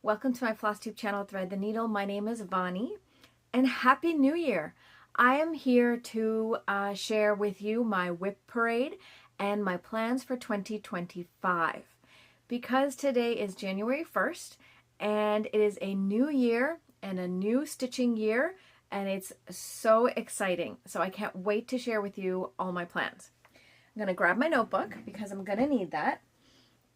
Welcome to my Flosstube channel, Thread the Needle. My name is Vani, and Happy New Year! I am here to share with you my WIP parade and my plans for 2025. Because today is January 1st, and it is a new year and a new stitching year, and it's so exciting. So I can't wait to share with you all my plans. I'm going to grab my notebook because I'm going to need that,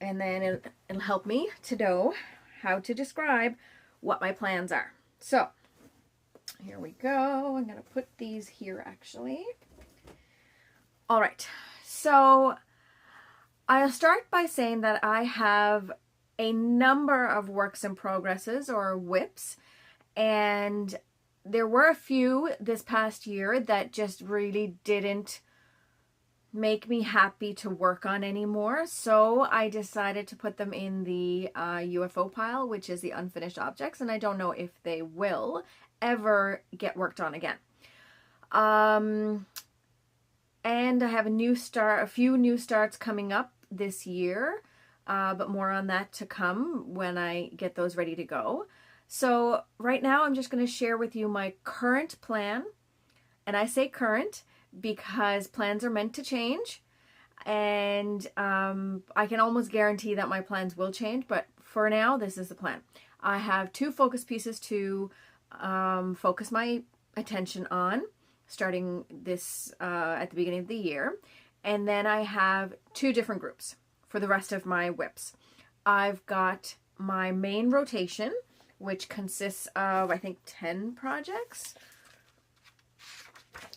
and then it'll help me to know how to describe what my plans are. So here we go. I'm going to put these here actually. All right. So I'll start by saying that I have a number of works in progresses or WIPs, and there were a few this past year that just really didn't make me happy to work on anymore, so I decided to put them in the UFO pile, which is the unfinished objects, and I don't know if they will ever get worked on again. And I have a few new starts coming up this year, but more on that to come when I get those ready to go. So right now I'm just going to share with you my current plan, and I say current because plans are meant to change, and I can almost guarantee that my plans will change, but for now this is the plan. I have two focus pieces to focus my attention on starting this at the beginning of the year, and then I have two different groups for the rest of my WIPs. I've got my main rotation, which consists of I think 10 projects.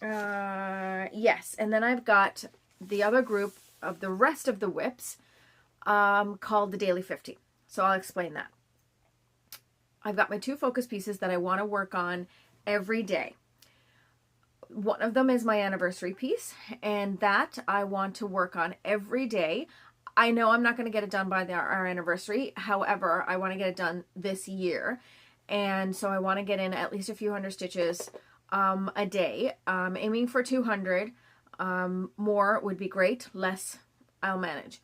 Yes, and then I've got the other group of the rest of the WIPs called the Daily 50. So I'll explain that. I've got my two focus pieces that I want to work on every day. One of them is my anniversary piece, and that I want to work on every day. I know I'm not going to get it done by our anniversary. However, I want to get it done this year, and so I want to get in at least a few hundred stitches a day. Aiming for 200. More would be great, less I'll manage.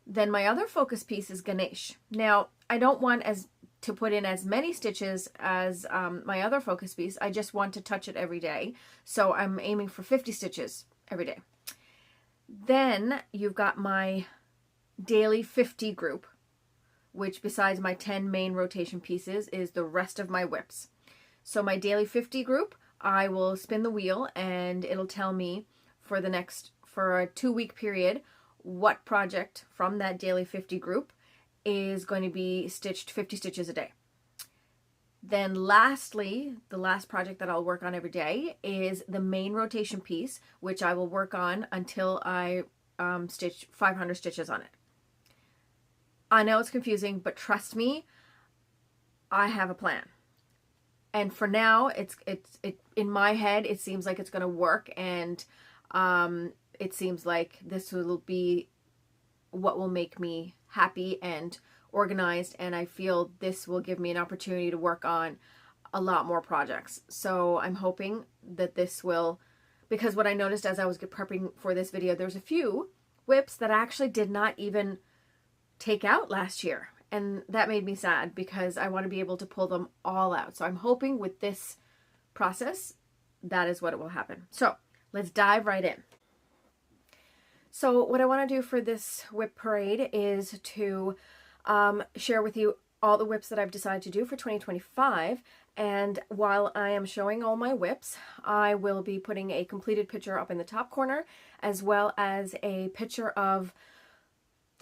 Then my other focus piece is Ganesh. Now I don't want to put in as many stitches as my other focus piece. I just want to touch it every day, so I'm aiming for 50 stitches every day. Then you've got my Daily 50 group, which besides my 10 main rotation pieces is the rest of my WIPs. So my Daily 50 group, I will spin the wheel and it'll tell me for a 2-week period what project from that Daily 50 group is going to be stitched 50 stitches a day. Then lastly, the last project that I'll work on every day is the main rotation piece, which I will work on until I stitch 500 stitches on it. I know it's confusing, but trust me, I have a plan. And for now, it in my head, it seems like it's going to work, and it seems like this will be what will make me happy and organized, and I feel this will give me an opportunity to work on a lot more projects. So I'm hoping that this will, because what I noticed as I was prepping for this video, there's a few WIPs that I actually did not even take out last year. And that made me sad because I want to be able to pull them all out. So I'm hoping with this process, that is what it will happen. So let's dive right in. So what I want to do for this WIP parade is to share with you all the WIPs that I've decided to do for 2025. And while I am showing all my WIPs, I will be putting a completed picture up in the top corner, as well as a picture of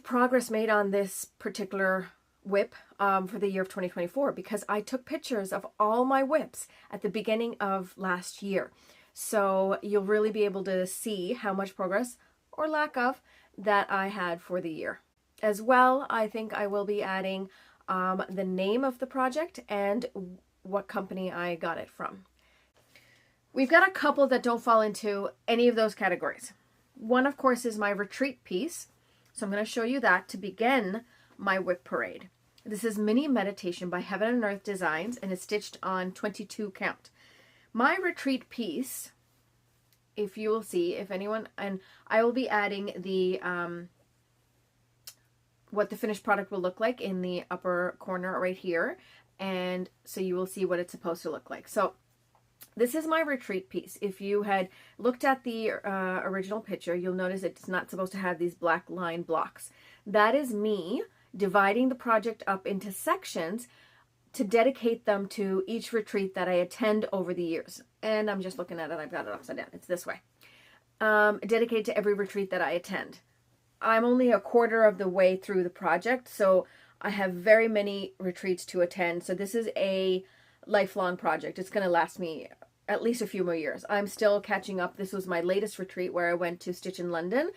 progress made on this particular WIP for the year of 2024, because I took pictures of all my WIPs at the beginning of last year. So you'll really be able to see how much progress or lack of that I had for the year. As well, I think I will be adding the name of the project and what company I got it from. We've got a couple that don't fall into any of those categories. One, of course, is my retreat piece. So I'm going to show you that to begin my WIP parade. This is Mini Meditation by Heaven and Earth Designs, and it's stitched on 22 count. My retreat piece, if you will see, if anyone, and I will be adding the what the finished product will look like in the upper corner right here. And so you will see what it's supposed to look like. So this is my retreat piece. If you had looked at the original picture, you'll notice it's not supposed to have these black line blocks. That is me dividing the project up into sections to dedicate them to each retreat that I attend over the years. And I'm just looking at it. I've got it upside down. It's this way. Dedicated to every retreat that I attend. I'm only a quarter of the way through the project, so I have very many retreats to attend. So this is a lifelong project. It's going to last me at least a few more years. I'm still catching up. This was my latest retreat where I went to Stitch in London.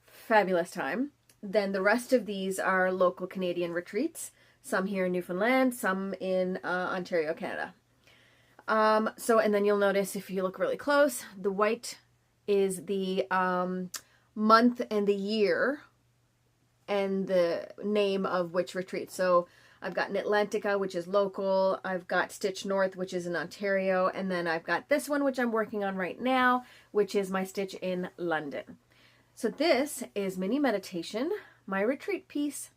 Fabulous time. Then the rest of these are local Canadian retreats. Some here in Newfoundland, some in Ontario, Canada. And then you'll notice if you look really close, the white is the month and the year and the name of which retreat. So I've got Atlantica, which is local. I've got Stitch North, which is in Ontario. And then I've got this one, which I'm working on right now, which is my Stitch in London. So this is Mini Meditation, my retreat piece.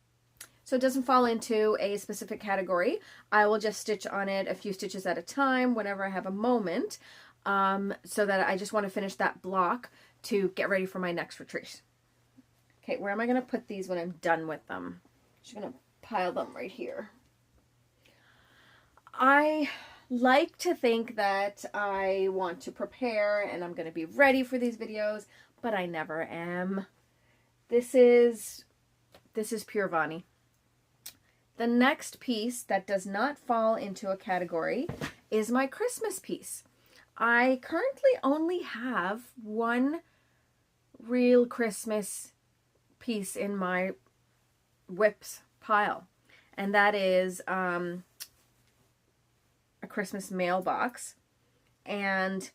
So it doesn't fall into a specific category. I will just stitch on it a few stitches at a time whenever I have a moment, so that I just want to finish that block to get ready for my next retreat. Okay, where am I going to put these when I'm done with them? I'm just going to pile them right here. I like to think that I want to prepare and I'm going to be ready for these videos, but I never am. This is pure Vani. The next piece that does not fall into a category is my Christmas piece. I currently only have one real Christmas piece in my WIPs pile, and that is a Christmas mailbox, and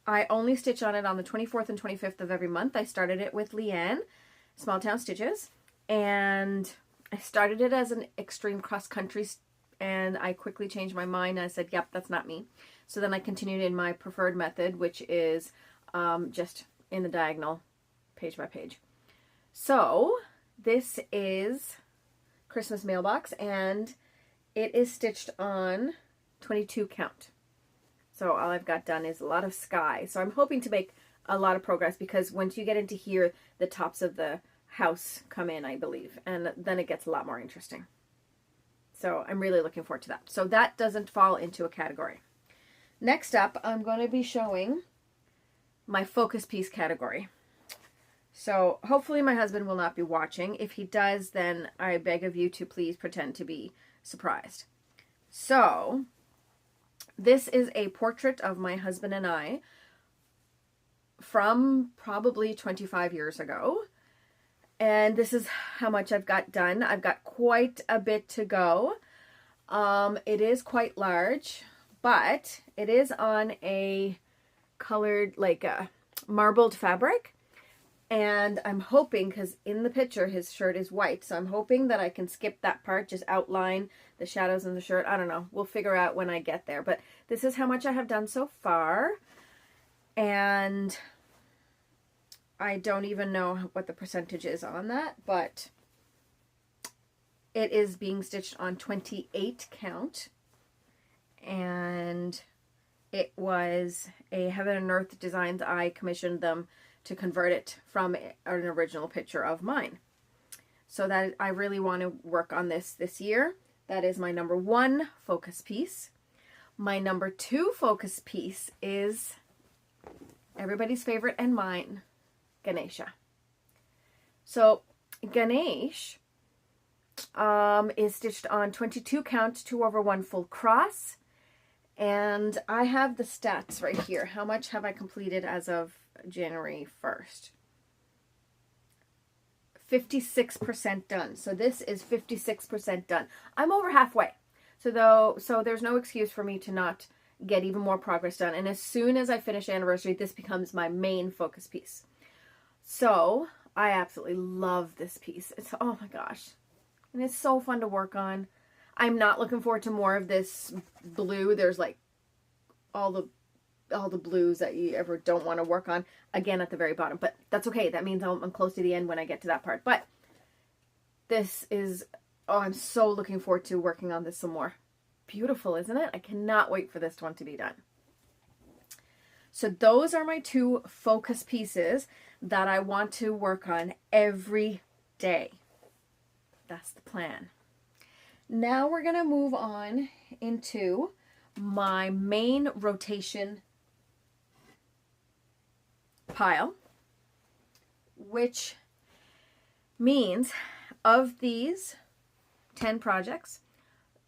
I only stitch on it on the 24th and 25th of every month. I started it with Leanne, Small Town Stitches, and I started it as an extreme cross country, and I quickly changed my mind. I said, yep, that's not me. So then I continued in my preferred method, which is just in the diagonal, page by page. So this is Christmas mailbox, and it is stitched on 22 count. So all I've got done is a lot of sky. So I'm hoping to make a lot of progress, because once you get into here, the tops of the house come in, I believe, and then it gets a lot more interesting. So I'm really looking forward to that. So that doesn't fall into a category. Next up, I'm going to be showing my focus piece category. So hopefully my husband will not be watching. If he does, then I beg of you to please pretend to be surprised. So this is a portrait of my husband and I from probably 25 years ago. And this is how much I've got done. I've got quite a bit to go. It is quite large, but it is on a colored, like a marbled fabric. And I'm hoping, because in the picture his shirt is white, so I'm hoping that I can skip that part, just outline the shadows in the shirt. I don't know. We'll figure out when I get there. But this is how much I have done so far. And I don't even know what the percentage is on that, but it is being stitched on 28 count. And it was a Heaven and Earth Designs. I commissioned them to convert it from an original picture of mine. So that I really want to work on this year. That is my number one focus piece. My number two focus piece is everybody's favorite and mine, Ganesha. So Ganesh is stitched on 22 count, 2/1 full cross. And I have the stats right here. How much have I completed as of January 1st? 56% done. So this is 56% done. I'm over halfway. So there's no excuse for me to not get even more progress done. And as soon as I finish Anniversary, this becomes my main focus piece. So I absolutely love this piece. It's, oh my gosh. And it's so fun to work on. I'm not looking forward to more of this blue. There's like all the blues that you ever don't want to work on again at the very bottom, but that's okay. That means I'm close to the end when I get to that part. But This is, oh, I'm so looking forward to working on this some more. Beautiful, isn't it? I cannot wait for this one to be done. So those are my 2 focus pieces that I want to work on every day. That's the plan. Now we're going to move on into my main rotation pile, which means of these 10 projects,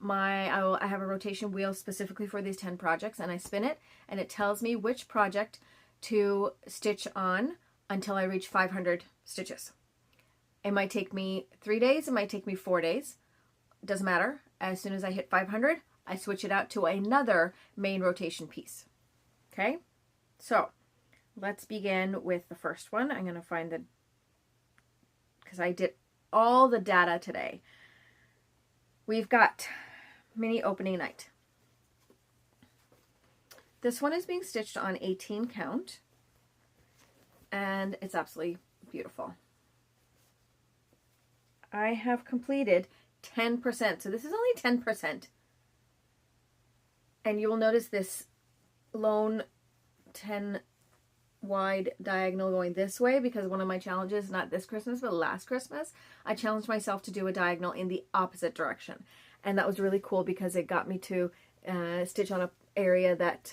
I have a rotation wheel specifically for these 10 projects, and I spin it and it tells me which project to stitch on until I reach 500 stitches. It might take me 3 days, it might take me 4 days. Doesn't matter. As soon as I hit 500, I switch it out to another main rotation piece. Okay? So, let's begin with the first one. I'm going to find the, because I did all the data today. We've got mini opening night. This one is being stitched on 18 count, and it's absolutely beautiful. I have completed 10%, so this is only 10%. And you will notice this lone 10 wide diagonal going this way, because one of my challenges, not this Christmas, but last Christmas, I challenged myself to do a diagonal in the opposite direction. And that was really cool because it got me to stitch on an area that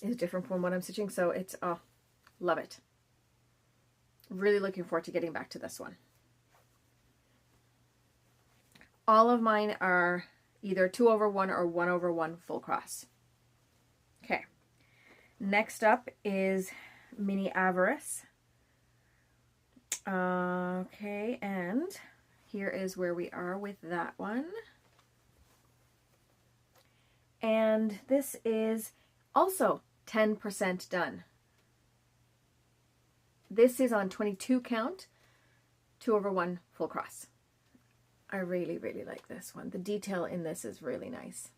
is different from what I'm stitching. So it's, oh, love it. Really looking forward to getting back to this one. All of mine are either 2/1 or 1/1 full cross. Okay. Next up is Mini Avarice. Okay, and here is where we are with that one. And this is also 10% done. This is on 22 count, 2/1 full cross. I really, really like this one. The detail in this is really nice.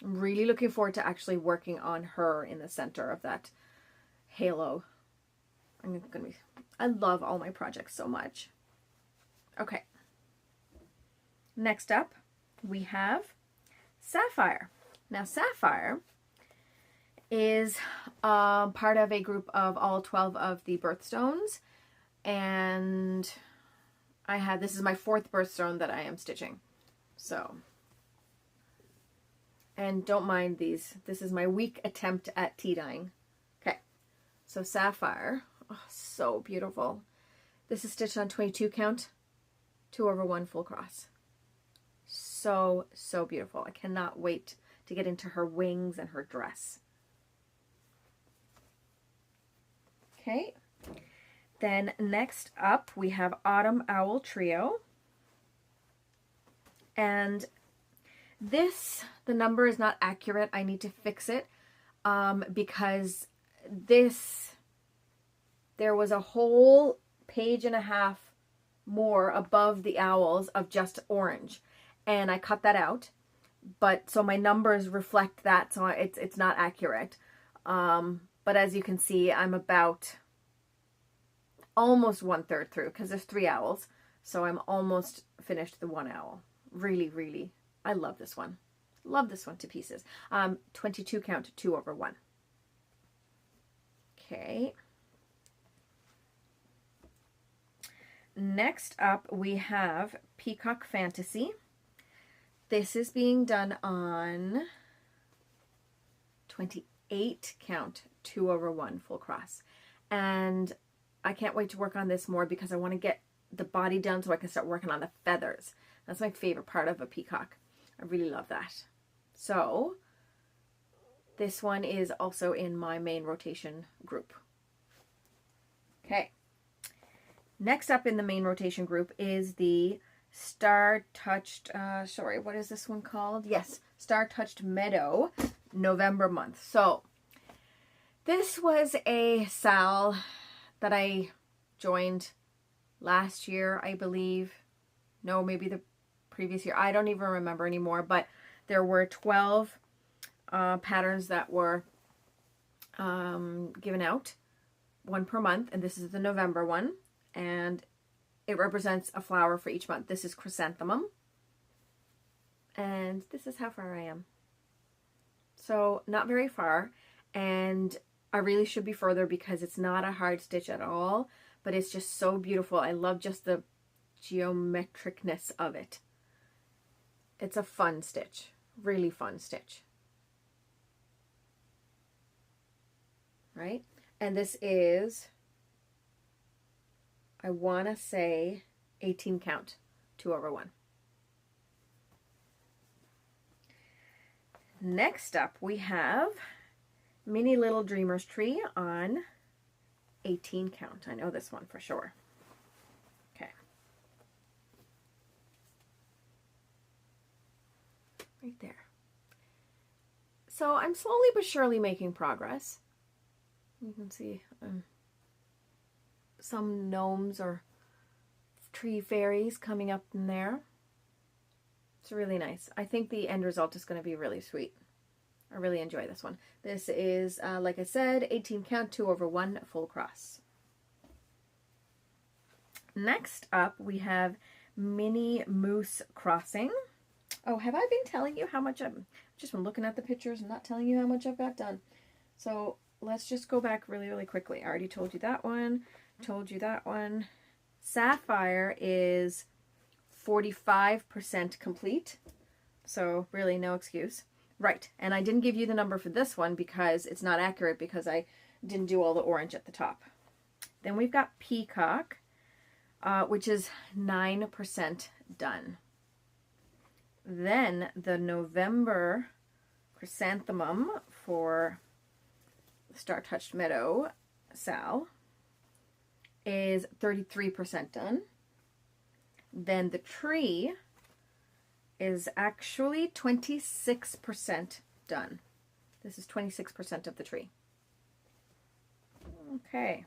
I'm really looking forward to actually working on her in the center of that halo. I love all my projects so much. Okay. Next up, we have Sapphire. Now, Sapphire is part of a group of all 12 of the birthstones, and this is my 4th birthstone that I am stitching. So, and don't mind these. This is my weak attempt at tea dyeing. Okay, so Sapphire, oh, so beautiful. This is stitched on 22 count, 2/1 full cross. So, so beautiful. I cannot wait to get into her wings and her dress. Okay. Then next up we have Autumn Owl Trio. And this, the number is not accurate. I need to fix it because there was a whole 1.5 pages more above the owls of just orange. And I cut that out. But so my numbers reflect that, so it's not accurate. But as you can see, I'm about almost 1/3 through, because there's 3 owls. So I'm almost finished the 1 owl. Really, really, I love this one. Love this one to pieces. 22 count, 2/1. Okay. Next up, we have Peacock Fantasy. This is being done on 28 count, 2/1 full cross. And I can't wait to work on this more because I want to get the body done so I can start working on the feathers. That's my favorite part of a peacock. I really love that. So this one is also in my main rotation group. Okay. Next up in the main rotation group is the Star Touched, what is this one called? Yes, Star Touched Meadow, November month. So this was a SAL that I joined last year, I believe. No, maybe the previous year. I don't even remember anymore, but there were 12 patterns that were given out, one per month, and this is the November one. And it represents a flower for each month. This is chrysanthemum. And this is how far I am. So not very far. And I really should be further because it's not a hard stitch at all. But it's just so beautiful. I love just the geometricness of it. It's a fun stitch. Really fun stitch. Right? And this is, I want to say 18 count, 2/1. Next up we have Mini Little Dreamer's Tree on 18 count. I know this one for sure. Okay. Right there. So I'm slowly but surely making progress. You can see some gnomes or tree fairies coming up in there. It's really nice. I think the end result is going to be really sweet. I really enjoy this one. This is, like I said, 18 count, 2/1 full cross. Next up, we have Mini Moose Crossing. Oh, have I been telling you how much I've just been looking at the pictures and not telling you how much I've got done? So let's just go back really, really quickly. I already told you that one, told you that one. Sapphire is 45% complete, so really no excuse. Right, and I didn't give you the number for this one because it's not accurate because I didn't do all the orange at the top. Then we've got Peacock, which is 9% done. Then the November Chrysanthemum for Star Touched Meadow Sal is 33% done. Then the tree is actually 26% done. This is 26% of the tree. Okay.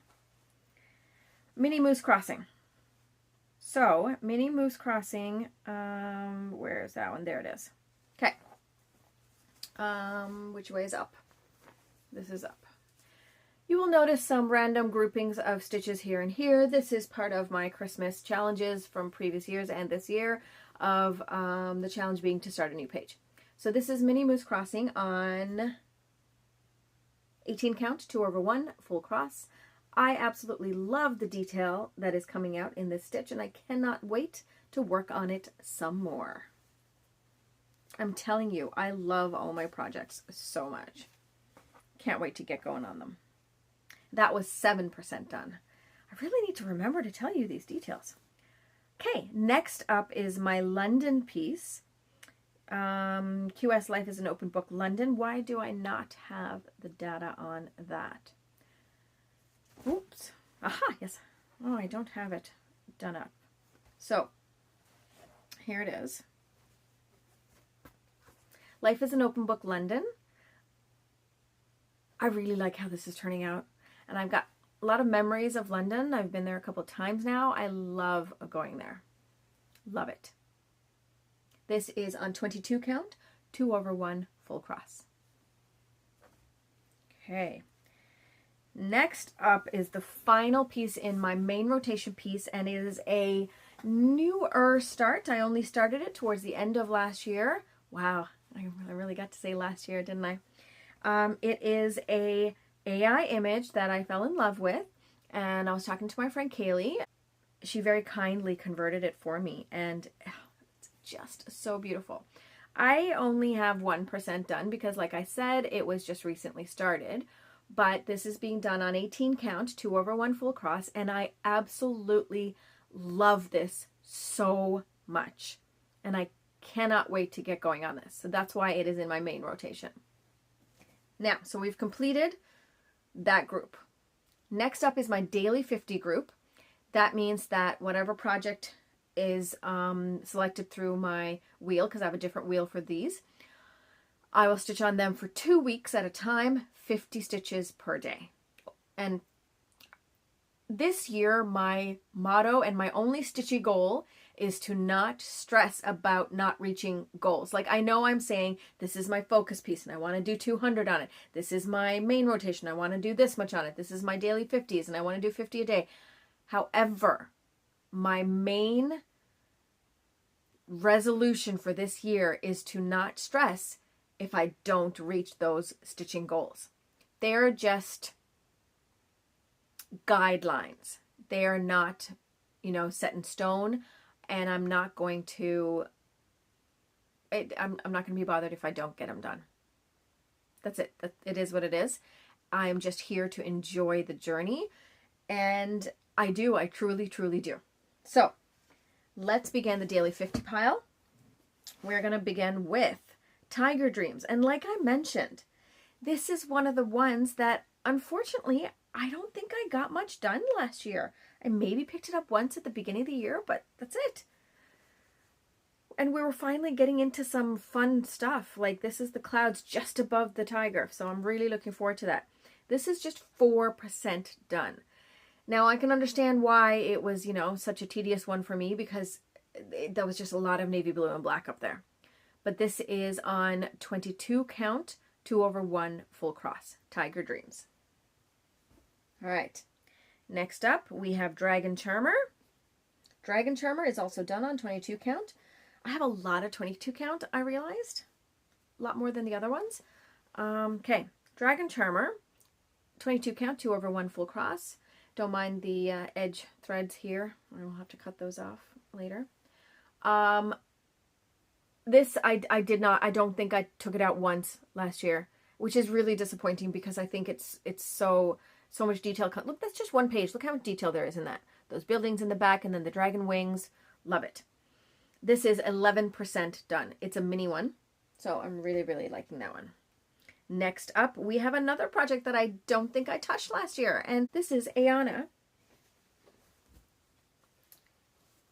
Mini Moose Crossing. So, Mini Moose Crossing, where is that one? There it is. Okay. Which way is up? This is up. You will notice some random groupings of stitches here and here. This is part of my Christmas challenges from previous years and this year of the challenge being to start a new page. So this is Mini Moose Crossing on 18 count, 2/1 full cross. I absolutely love the detail that is coming out in this stitch and I cannot wait to work on it some more. I'm telling you, I love all my projects so much. Can't wait to get going on them. That was 7% done. I really need to remember to tell you these details. Okay, next up is my London piece. QS Life is an Open Book London. Why do I not have the data on that? Oops. Aha, yes. Oh, I don't have it done up. So, here it is. Life is an Open Book London. I really like how this is turning out. And I've got a lot of memories of London. I've been there a couple of times now. I love going there. Love it. This is on 22 count, 2/1 full cross. Okay. Next up is the final piece in my main rotation piece, and it is a newer start. I only started it towards the end of last year. Wow, I really got to say last year, didn't I? It is a AI image that I fell in love with, and I was talking to my friend Kaylee. She very kindly converted it for me, and it's just so beautiful. I only have 1% done because, like I said, it was just recently started, but this is being done on 18 count, 2/1 full cross, and I absolutely love this so much, and I cannot wait to get going on this. So that's why it is in my main rotation. Now, so we've completed that group. Next up is my daily 50 group. That means that whatever project is selected through my wheel, because I have a different wheel for these, I will stitch on them for 2 weeks at a time, 50 stitches per day. And this year, my motto and my only stitchy goal is to not stress about not reaching goals. Like, I know I'm saying this is my focus piece and I want to do 200 on it. This is my main rotation. I want to do this much on it. This is my daily 50s and I want to do 50 a day. However, my main resolution for this year is to not stress if I don't reach those stitching goals. They're just guidelines. They are not, set in stone, and I'm not going to, I'm not going to be bothered if I don't get them done. That's it. It is what it is. I'm just here to enjoy the journey, and I truly, truly do. So let's begin the Daily 50 pile. We're going to begin with Tiger Dreams. And like I mentioned, this is one of the ones that, unfortunately, I don't think I got much done last year. I maybe picked it up once at the beginning of the year, but that's it. And we were finally getting into some fun stuff. Like, this is the clouds just above the tiger. So I'm really looking forward to that. This is just 4% done. Now, I can understand why it was, such a tedious one for me, because there was just a lot of navy blue and black up there. But this is on 22 count, 2/1 full cross, Tiger Dreams. All right. Next up, we have Dragon Charmer. Dragon Charmer is also done on 22 count. I have a lot of 22 count, I realized. A lot more than the other ones. Okay, Dragon Charmer, 22 count, 2/1 full cross. Don't mind the edge threads here. I will have to cut those off later. This, I don't think I took it out once last year, which is really disappointing because I think it's so much detail. Look, that's just one page. Look how much detail there is in that. Those buildings in the back and then the dragon wings. Love it. This is 11% done. It's a mini one, so I'm really, really liking that one. Next up, we have another project that I don't think I touched last year, and this is Ayana.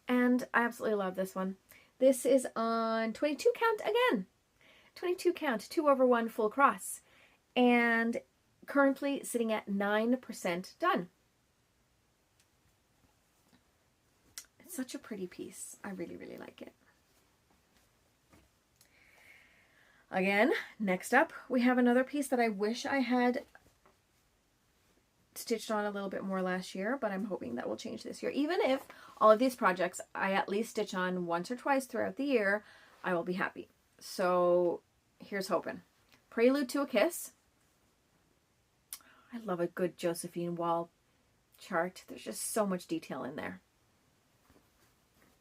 And I absolutely love this one. This is on 22 count again. 22 count, 2/1 full cross. And currently sitting at 9% done. It's such a pretty piece. I really, really like it. Again, next up, we have another piece that I wish I had stitched on a little bit more last year, but I'm hoping that will change this year. Even if all of these projects I at least stitch on once or twice throughout the year, I will be happy. So here's hoping. Prelude to a Kiss. I love a good Josephine wall chart. There's just so much detail in there.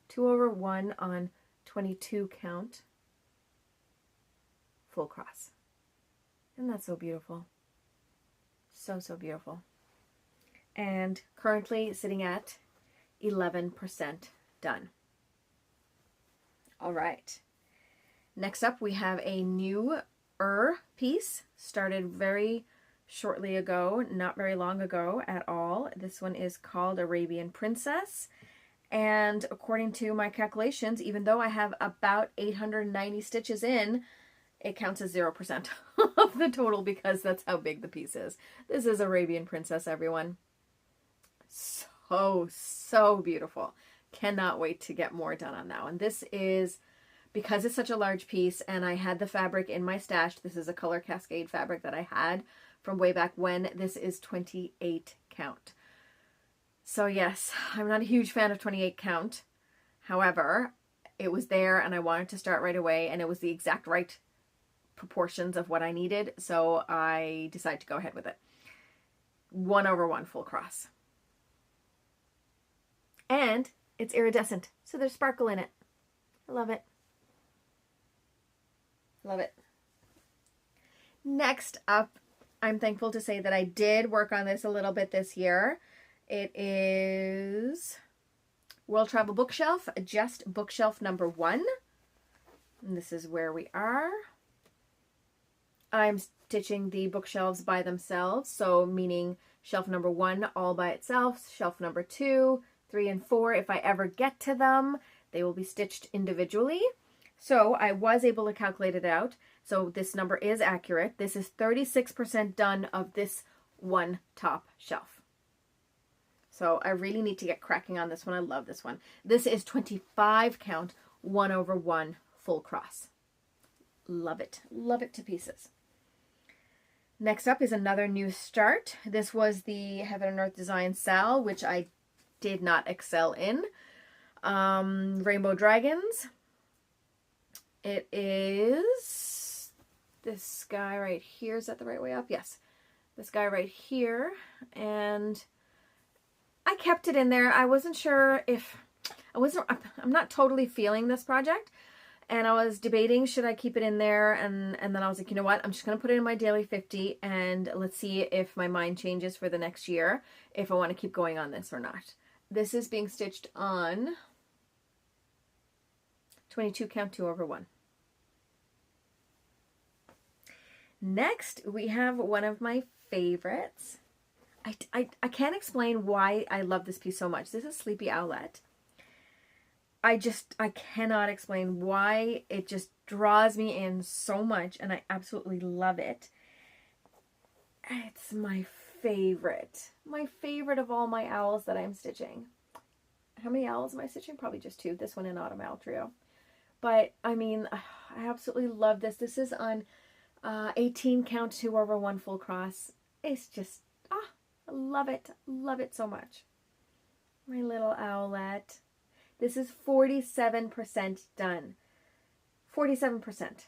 2/1 on 22 count. Full cross. Isn't that so beautiful? So, so beautiful. And currently sitting at 11% done. All right. Next up, we have a newer piece. Started very shortly ago, not very long ago at all. This one is called Arabian Princess. And according to my calculations, even though I have about 890 stitches in, it counts as 0% of the total because that's how big the piece is. This is Arabian Princess, everyone. So, so beautiful. Cannot wait to get more done on that one. This is, because it's such a large piece and I had the fabric in my stash, this is a color cascade fabric that I had from way back when. This is 28 count. So yes, I'm not a huge fan of 28 count. However, it was there and I wanted to start right away, and it was the exact right proportions of what I needed, so I decided to go ahead with it. 1/1 full cross. And it's iridescent, so there's sparkle in it. I love it. Love it. Next up, I'm thankful to say that I did work on this a little bit this year. It is World Travel Bookshelf, just bookshelf number 1. And this is where we are. I'm stitching the bookshelves by themselves, so meaning shelf number 1 all by itself, shelf number 2, 3, and 4, if I ever get to them, they will be stitched individually. So I was able to calculate it out. So this number is accurate. This is 36% done of this one top shelf. So I really need to get cracking on this one. I love this one. This is 25 count, 1/1 full cross. Love it. Love it to pieces. Next up is another new start. This was the Heaven and Earth Design Sal, which I did not excel in. Rainbow Dragons. It is this guy right here. Is that the right way up? Yes. This guy right here. And I kept it in there. I wasn't sure if... I'm not totally feeling this project. And I was debating, should I keep it in there? And then I was like, you know what? I'm just going to put it in my daily 50. And let's see if my mind changes for the next year. If I want to keep going on this or not. This is being stitched on 22 count 2/1. Next, we have one of my favorites. I can't explain why I love this piece so much. This is Sleepy Owlet. I cannot explain why it just draws me in so much, and I absolutely love it. It's my favorite. My favorite of all my owls that I'm stitching. How many owls am I stitching? Probably just 2. This one and Autumn Owl Trio. But, I mean, I absolutely love this. This is on 18 count 2/1 full cross. It's just, I love it. Love it so much. My little owlet. This is 47% done. 47%.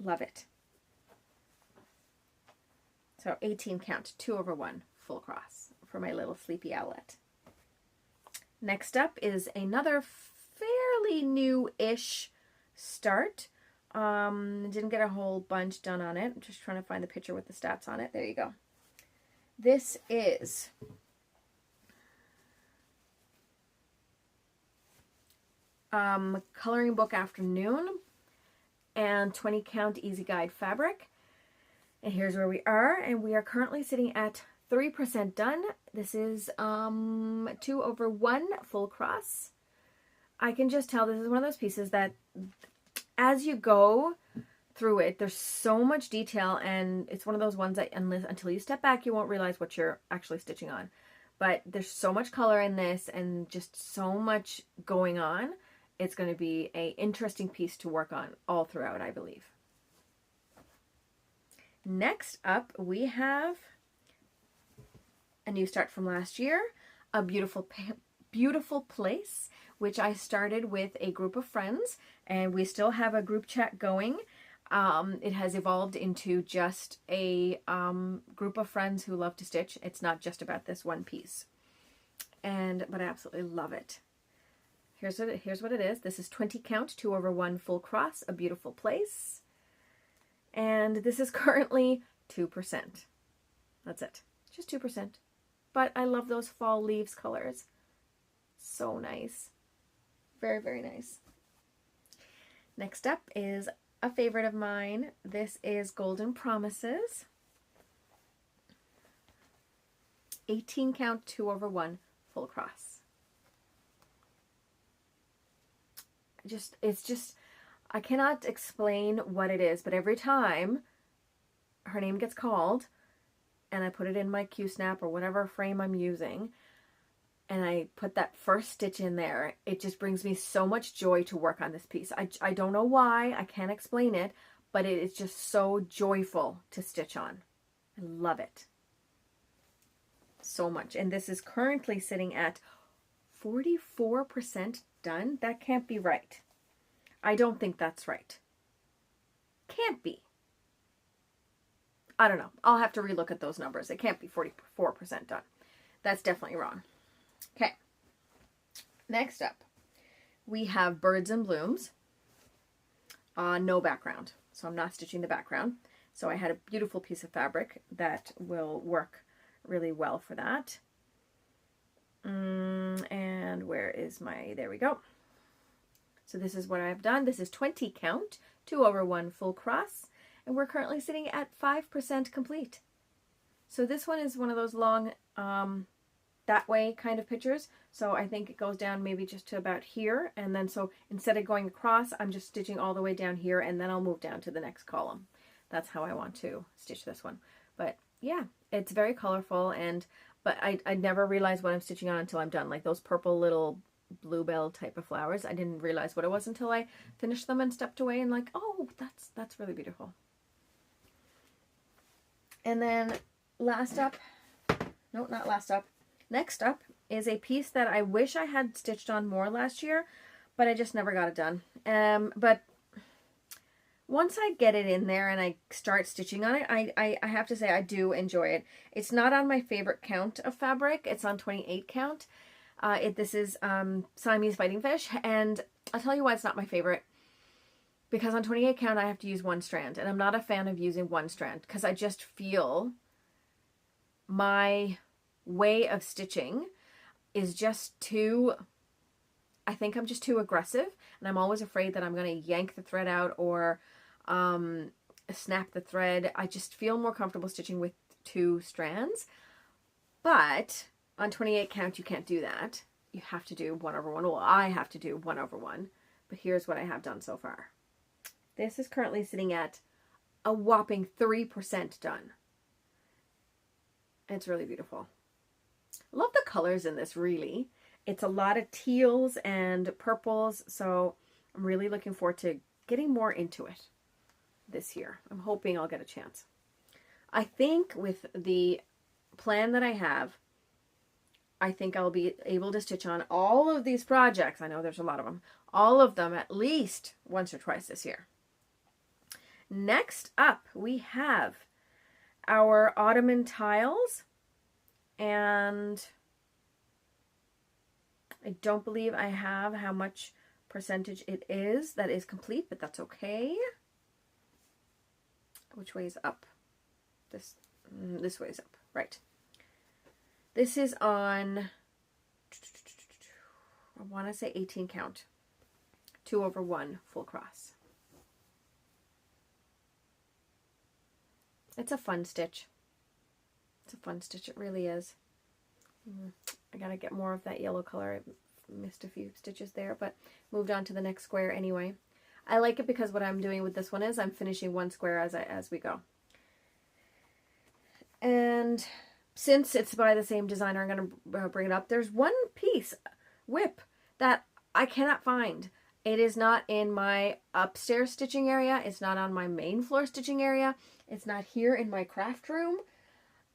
Love it. So 18 count 2/1 full cross for my little Sleepy Owlet. Next up is another fairly new-ish start. Didn't get a whole bunch done on it. I'm just trying to find the picture with the stats on it. There you go. This is Coloring Book Afternoon and 20 count Easy Guide fabric. And here's where we are. And we are currently sitting at 3% done. This is 2/1 full cross. I can just tell this is one of those pieces that as you go through it, there's so much detail, and it's one of those ones that until you step back, you won't realize what you're actually stitching on. But there's so much color in this and just so much going on. It's going to be an interesting piece to work on all throughout, I believe. Next up, we have a new start from last year, A Beautiful Place, which I started with a group of friends, and we still have a group chat going. It has evolved into just a group of friends who love to stitch. It's not just about this one piece. But I absolutely love it. Here's what it is. This is 20 count 2/1 full cross, A Beautiful Place. And this is currently 2%. That's it. Just 2%. But I love those fall leaves colors. So nice. Very, very nice. Next up is a favorite of mine. This is Golden Promises. 18 count 2/1 full cross. I cannot explain what it is, but every time her name gets called and I put it in my Q-snap or whatever frame I'm using, and I put that first stitch in there, it just brings me so much joy to work on this piece. I don't know why, I can't explain it, but it is just so joyful to stitch on. I love it so much. And this is currently sitting at 44% done. That can't be right. I don't think that's right. Can't be. I don't know. I'll have to relook at those numbers. It can't be 44% done. That's definitely wrong. Okay. Next up, we have Birds and Blooms. No background. So I'm not stitching the background. So I had a beautiful piece of fabric that will work really well for that. And where is my, there we go. So this is what I've done. This is 20 count, 2/1 full cross, and we're currently sitting at 5% complete. So this one is one of those long, that way kind of pictures. So I think it goes down maybe just to about here. And then so instead of going across, I'm just stitching all the way down here, and then I'll move down to the next column. That's how I want to stitch this one. But yeah, it's very colorful, but I never realize what I'm stitching on until I'm done. Like those purple little bluebell type of flowers, I didn't realize what it was until I finished them and stepped away and like, oh, that's really beautiful. And then next up is a piece that I wish I had stitched on more last year, but I just never got it done. But once I get it in there and I start stitching on it, I have to say I do enjoy it. It's not on my favorite count of fabric. It's on 28 count. This is Siamese Fighting Fish, and I'll tell you why it's not my favorite. Because on 28 count, I have to use one strand, and I'm not a fan of using one strand because I just feel my way of stitching is just too, I think I'm just too aggressive, and I'm always afraid that I'm going to yank the thread out or snap the thread. I just feel more comfortable stitching with 2 strands, but on 28 count, you can't do that. You have to do 1/1. Well, I have to do 1/1, but here's what I have done so far. This is currently sitting at a whopping 3% done. It's really beautiful. I love the colors in this, really. It's a lot of teals and purples, so I'm really looking forward to getting more into it this year. I'm hoping I'll get a chance. I think with the plan that I have, I think I'll be able to stitch on all of these projects. I know there's a lot of them. All of them at least once or twice this year. Next up, we have our ottoman tiles, and I don't believe I have how much percentage it is that is complete, but that's okay. Which way is up? This way is up, right. This is on, I want to say 18 count, 2/1 full cross. It's a fun stitch. It's a fun stitch, it really is. I gotta get more of that yellow color. I missed a few stitches there, but moved on to the next square anyway. I like it because what I'm doing with this one is I'm finishing one square as we go. And since it's by the same designer, I'm gonna bring it up. There's one piece, WIP, that I cannot find. It is not in my upstairs stitching area. It's not on my main floor stitching area. It's not here in my craft room.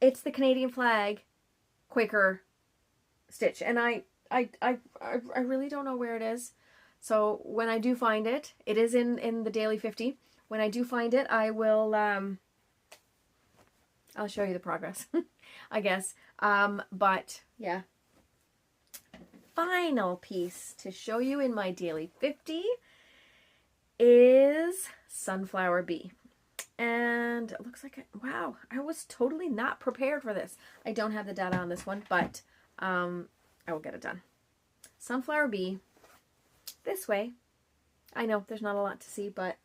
It's the Canadian flag Quaker stitch. And I really don't know where it is. So when I do find it, it is in the Daily 50. When I do find it, I will, I'll show you the progress, I guess. But yeah. Final piece to show you in my Daily 50 is Sunflower Bee. And it looks like, wow, I was totally not prepared for this. I don't have the data on this one, but I will get it done. Sunflower Bee, this way. I know there's not a lot to see, but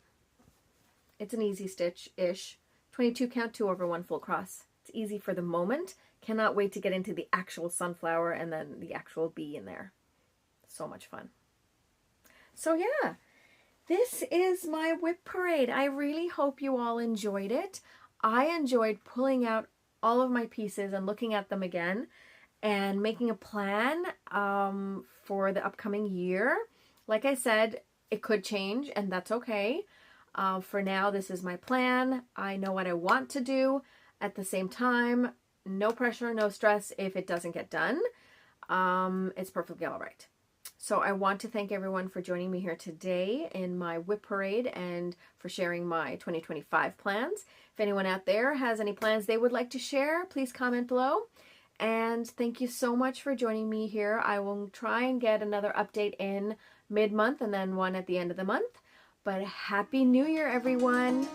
it's an easy stitch-ish. 22 count, 2/1 full cross. It's easy for the moment. Cannot wait to get into the actual sunflower and then the actual bee in there. So much fun. So yeah, this is my WIP parade. I really hope you all enjoyed it. I enjoyed pulling out all of my pieces and looking at them again and making a plan for the upcoming year. Like I said, it could change, and that's okay. For now, this is my plan. I know what I want to do. At the same time, no pressure, no stress if it doesn't get done. It's perfectly all right. So I want to thank everyone for joining me here today in my WIP parade and for sharing my 2025 plans. If anyone out there has any plans they would like to share, please comment below. And thank you so much for joining me here. I will try and get another update in mid-month and then one at the end of the month. But Happy New Year, everyone.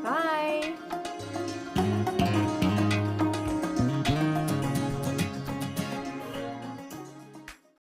Bye.